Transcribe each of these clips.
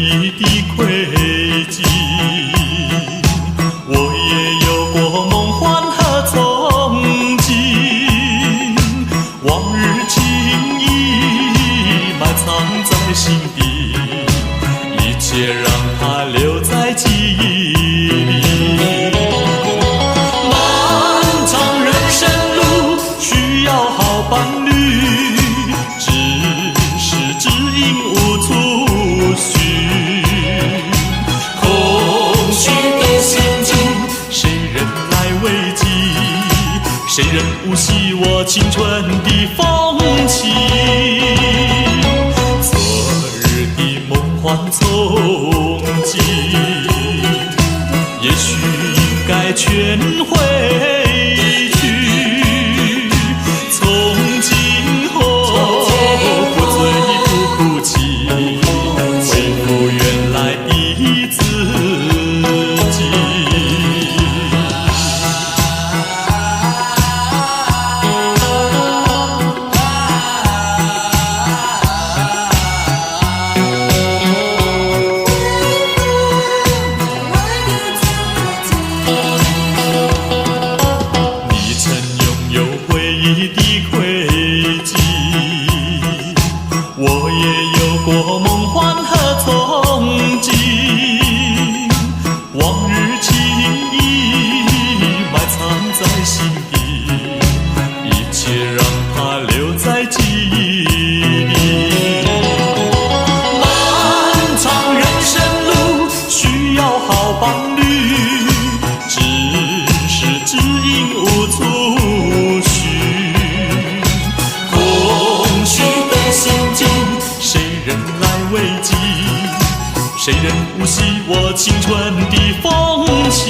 忆的轨迹。我也有过梦幻和憧憬，往日情谊埋藏在心底，一切让它留在记忆里。漫长人生路需要好伴侣，只是知音无处寻。空虚的心境，谁人来慰藉？谁人无惜我青春的风情？昨日的梦幻憧憬，也许应该全回去。从今后不醉不哭泣，恢复原来的自己。你曾拥有回忆的轨迹，我也有过梦幻和憧憬。往日情谊埋藏在心底，一切让它留在记忆里。漫长人生路需要好伴侣，只是知音无处寻。空虚的心境，谁人来慰藉？谁人无惜我青春的风情？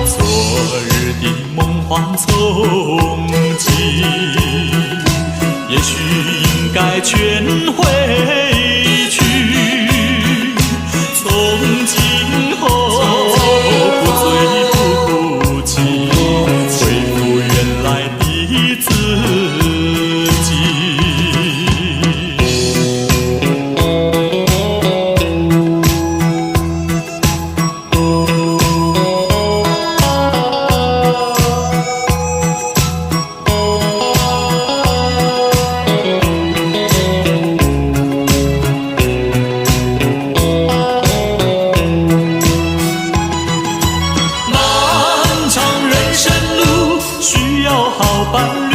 昨日的梦幻憧憬，也许应该全回去。从今后不醉不哭泣，恢复原来的自己。漫长人生路需要好伴侣，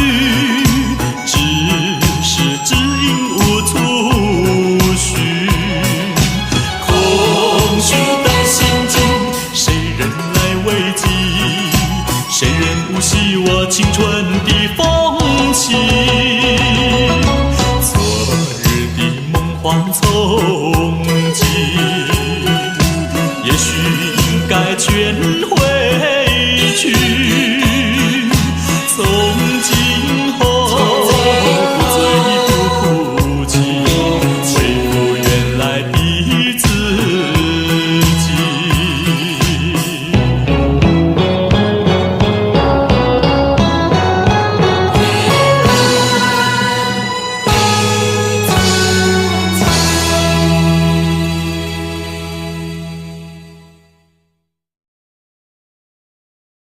只是知音无处寻。空虚的心境，谁人来慰藉？谁人无惜我青春的风情？昨日的梦幻憧憬，也许应该全回